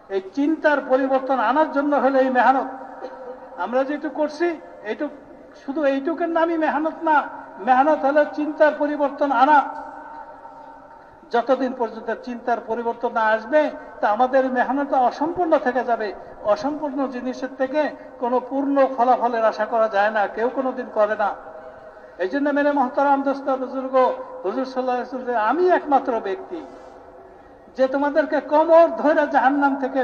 এই চিন্তার পরিবর্তন আনার জন্য হলো এই মেহনত। আমরা যেটুকু করছি এইটুক, শুধু এইটুকের নামই মেহনত না, মেহনত হলো চিন্তার পরিবর্তন আনা। যতদিন পর্যন্ত চিন্তার পরিবর্তন না আসবে তা আমাদের মেহনত অসম্পূর্ণ থেকে যাবে। অসম্পূর্ণ জিনিসের থেকে কোনো পূর্ণ ফলাফলের আশা করা যায় না, কেউ কোনোদিন করে না। এই জন্য মেরে মহতারাম দোস্ত বুজুর্গ, হুজুর সাল্লাল্লাহু আলাইহি ওয়াসাল্লাম আমি একমাত্র ব্যক্তি যে তোমাদেরকে কোমর ধরে জাহান্নাম থেকে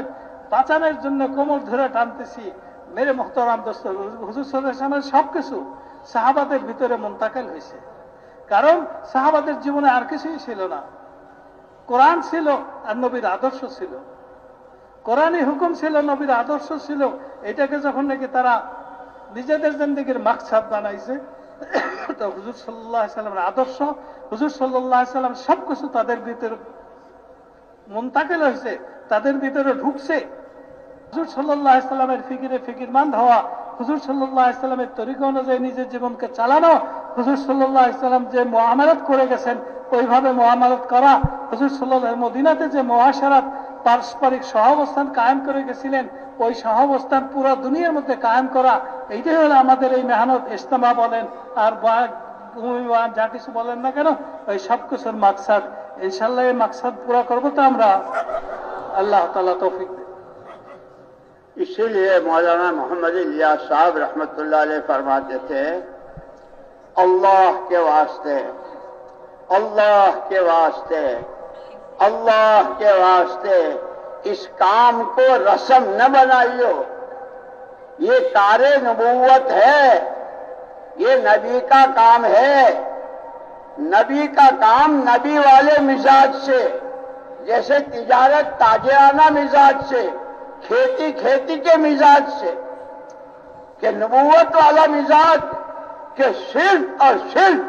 বাঁচানোর জন্য কোমর ধরে টানতেছি। মেরে মহতারাম দোস্ত, হুজুর সাল্লাল্লাহু আলাইহি ওয়াসাল্লামের সবকিছু সাহাবাদের ভিতরে মুনতাকিল হয়েছে, কারণ সাহাবাদের জীবনে আর কিছুই ছিল না। কোরআন ছিল আর নবীর আদর্শ ছিল, কোরআনই হুকুম ছিল, নবীর আদর্শ ছিল। এটাকে যখন নাকি তারা নিজেদের জিন্দেগির মাকসাদ বানাইছে, তো হুজুর সাল্লাল্লাহু আলাইহি ওয়াসাল্লামের আদর্শ, হুজুর সাল্লাল্লাহু আলাইহি ওয়াসাল্লাম সবকিছু তাদের ভিতরে মুনতাকিল হয়েছে, তাদের ভিতরে ঢুকছে। হুজুর সাল্লাল্লাহু আলাইহি ওয়াসাল্লামের ফিকিরে ফিকিরমান হওয়া, হুজুর সাল্লাল্লাহু আলাইহি ওয়াসাল্লামের তরিকা অনুযায়ী নিজের জীবনকে চালানো, হুজুর সাল্লাল্লাহু আলাইহি ওয়াসাল্লাম যে মুআমালাত করে গেছেন ওইভাবে মুআমালাত করা, হুজুর সাল্লাল্লাহু আলাইহি মদিনাতে যে মুআশারাত পারস্পরিক সহাবস্থান কায়েম করে গেছিলেন, ওই সহাবস্থান পুরো দুনিয়ার মধ্যে কায়েম করা, এইটাই হলো আমাদের এই মেহনত। ইজতেমা বলেন আর যা কিছু বলেন না কেন, ওই সব কিছুর মাকসাদ। ইনশাআল্লাহ এই মাকসাদ পুরা করবো তো আমরা। আল্লাহ তাআলা তৌফিক দেন। इसीलिए मौलाना मोहम्मद इलियास साहब रहमतुल्लाह अलैह फरमाते थे, अल्लाह के वास्ते, अल्लाह के वास्ते, अल्लाह के वास्ते इस काम को रस्म न बनाइयो। ये कारे नबूवत है, ये नबी का काम है। नबी का काम नबी वाले मिजाज से, जैसे तिजारत ताजराना मिजाज से, खेती खेती के मिजाज से, कि नबूवत वाला मिजाज कि सिर्फ और सिर्फ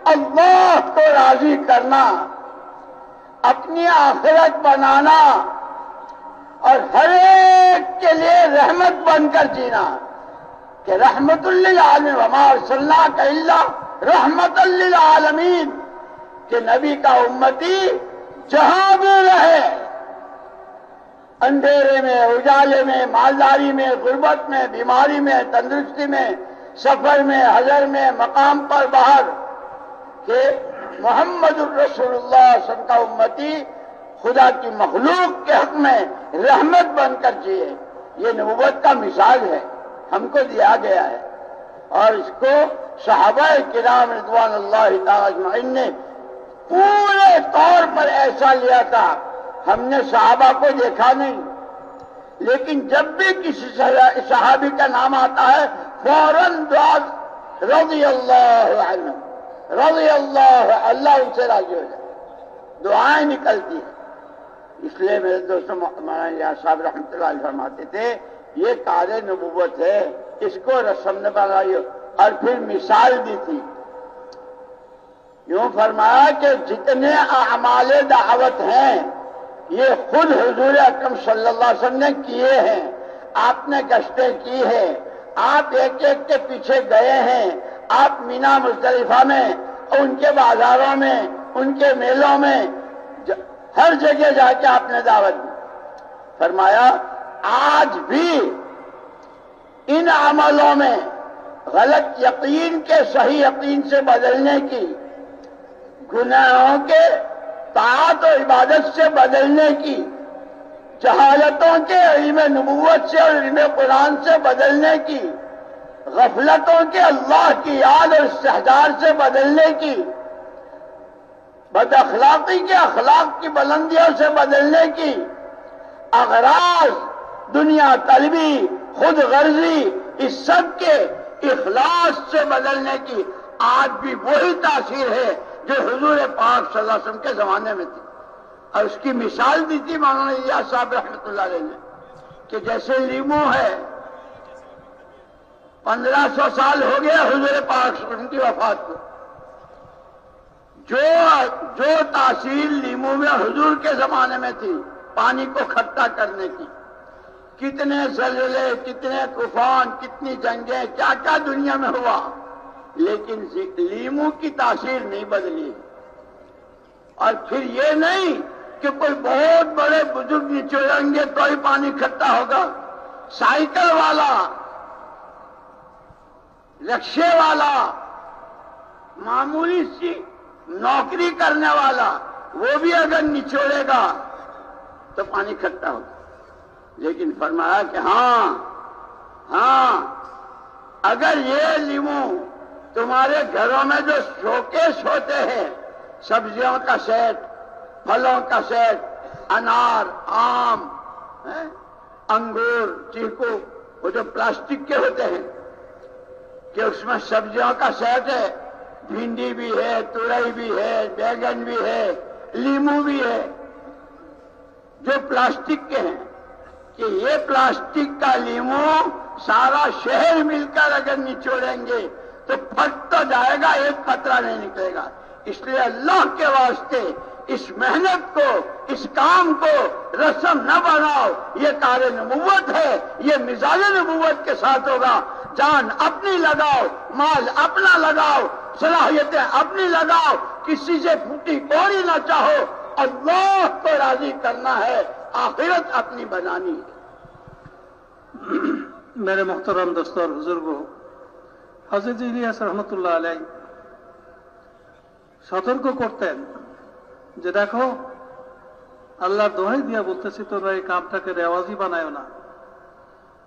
अल्लाह को राजी करना, अपनी आखिरत बनाना और हर एक के लिए रहमत बनकर जीना, कि रहमतुल लिल आलमीन वमा अरसलनाका इल्ला रहमतुल लिल आलमीन, कि नबी का उम्मती जहां भी रहे, अंधेरे में, उजाले में, मालदारी में, गुर्बत में, बीमारी में, तंदुरुस्ती में, सफर में, हजर में, मकाम पर, बाहर, कि मोहम्मदुर रसूलुल्लाह सल्लल्लाहु अलैहि वसल्लम का उम्मती खुदा की मखलूक के हक में रहमत बनकर जिए। ये नबूवत का मिसाल है, हमको दिया गया है। और इसको सहाबाए किराम रिज़वानुल्लाहि तआला अजमईन ने पूरे तौर पर ऐसा लिया था। हमने सहाबा को देखा नहीं, लेकिन जब भी किसी सहाबी का नाम आता है फौरन दुआ रज़ियल्लाहु अन्हु, रज़ियल्लाहु, अल्लाह उनसे राजी हो जाए, दुआएं निकलती है। इसलिए मेरे दोस्तों मौलाना इलियास साहब रहमतुल्लाह अलैह फरमाते थे, ये कारे नबूवत है, इसको रस्म न बनाइयो। और फिर मिसाल दी थी, यूं फरमाया कि जितने आमाले दावत हैं ये खुद हुजूर अकरम सल्लल्लाहु अलैहि वसल्लम ने किए हैं। आपने गश्तें की है, आप एक एक के पीछे गए हैं, आप मीना मुज़दलिफा में, उनके बाजारों में, उनके मेलों में, हर जगह जाके आपने दावत दी। फरमाया आज भी इन अमलों में गलत यकीन के सही यकीन से बदलने की, गुनाहों के ताअत और इबादत से बदलने की, जहालतों के इल्म नबूवत से और इल्म कुरान से बदलने की, गफलतों के अल्लाह की याद और इस्तेहजार से बदलने की, बदअखलाकी के अखलाक की बुलंदियों से बदलने की, अगराज दुनिया तलबी, खुद गर्जी, इस सब के इखलास से बदलने की आज भी वही तासीर है जो हुजूर पाक सल्लल्लाहु अलैहि वसल्लम के जमाने में थी। और उसकी मिसाल दी थी मौलाना इलियास साहब रहमतुल्लाह अलैह ने, कि जैसे लीमू है, 1500 साल हो गया हुजूर पाक उनकी वफात को, जो तासीर लीमू में हुजूर के जमाने में थी, पानी को खट्टा करने की, कितने ज़लज़ले, कितने तूफान, कितनी जंगें, क्या क्या दुनिया में हुआ, लेकिन लीमू की तासीर नहीं बदली। और फिर ये नहीं कि कोई बहुत बड़े बुजुर्ग निचोड़ेंगे तो ही पानी इकट्ठा होगा। साइकिल वाला, रिक्शे वाला, मामूली सी नौकरी करने वाला, वो भी अगर निचोड़ेगा तो पानी इकट्ठा होगा। लेकिन फरमाया कि हाँ, अगर ये लीमू तुम्हारे घरों में जो शोकेश होते हैं, सब्जियों का सेट, फलों का सेट, अनार, आम, अंगूर, चीकू, वो जो प्लास्टिक के होते हैं कि उसमें सब्जियों का सेट है, भिंडी भी है, तुरई भी है, बैगन भी है, लीमू भी है, जो प्लास्टिक के हैं, कि ये प्लास्टिक का लीमू सारा शहर मिलकर अगर निचोड़ेंगे तो फट तो जाएगा, एक कतरा नहीं निकलेगा। इसलिए अल्लाह के वास्ते इस मेहनत को, इस काम को रस्म न बनाओ। ये कार्य नबूवत है, ये मिजाज नबूवत के साथ होगा। जान अपनी लगाओ, माल अपना लगाओ, सलाहियतें अपनी लगाओ, किसी से फूटी कौड़ी ना चाहो। अल्लाह को राजी करना है, आखिरत अपनी बनानी है। मेरे मोहतरम दोस्तों और बुजुर्गों, हजरत ইলিয়াস রহমতুল্লাহ আলাইহি সতর্ক করতেন যে দেখো, আল্লাহর দোহাই দিয়া বলতেছি, তোমরা এই কামটাকে রেওয়াজি বানায় না,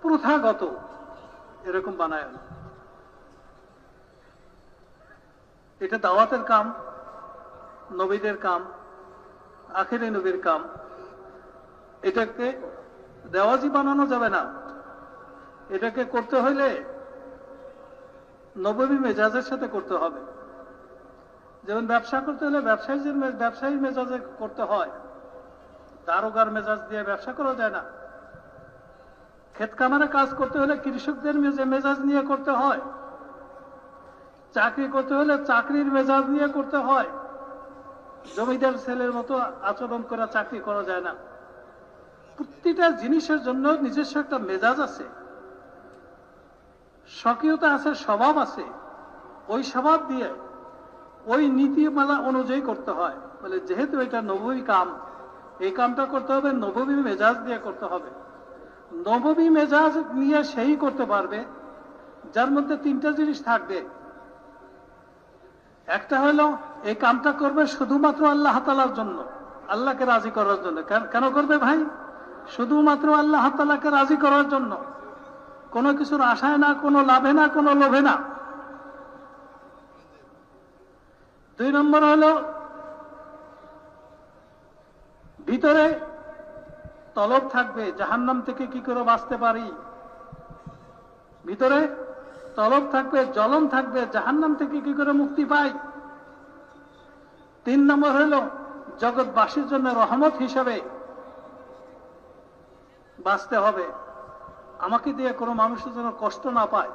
প্রথাগত এরকম বানায় না। এটা দাওয়াতের কাম, নবীদের কাম, আখিরি নবীর কাম। এটাকে রেওয়াজি বানানো যাবে না। এটাকে করতে হইলে নববী মেজাজের সাথে করতে হবে। যেমন ব্যবসা করতে হলে ব্যবসায়ী মেজাজে করতে হয়, দারোগার মেজাজ দিয়ে ব্যবসা করা যায় না। ক্ষেত খামারে কাজ করতে হলে কৃষকদের মেজাজ নিয়ে করতে হয়। চাকরি করতে হলে চাকরির মেজাজ নিয়ে করতে হয়। জমিদার ছেলের মতো আচরণ করে চাকরি করা যায় না। প্রতিটা জিনিসের জন্য নিজস্ব একটা মেজাজ আছে, স্বকীয়তা আছে, স্বভাব আছে। ওই স্বভাব দিয়ে ওই নীতিমালা অনুযায়ী করতে হয়। বলে যেহেতু এটা নববী কাম, এই কামটা করতে হবে নববী মেজাজ দিয়ে করতে হবে। নববী মেজাজ নিয়ে সেই করতে পারবে যার মধ্যে তিনটা জিনিস থাকবে। একটা হলো এই কামটা করবে শুধুমাত্র আল্লাহ তাআলার জন্য, আল্লাহকে রাজি করার জন্য। কেন করবে ভাই? শুধুমাত্র আল্লাহ তাআলাকে রাজি করার জন্য, কোনো কিছুর আশায় না, কোনো লাভে না, কোনো লোভে না। দুই নম্বর হলো ভিতরে তলব থাকবে জাহান্নাম থেকে কি করে বাঁচতে পারি। ভিতরে তলব থাকবে, জ্বলন থাকবে জাহান্নাম থেকে কি করে মুক্তি পাই। তিন নম্বর হলো জগৎবাসীর জন্য রহমত হিসাবে বাঁচতে হবে, আমাকে দিয়ে কোনো মানুষের জন্য কষ্ট না পায়।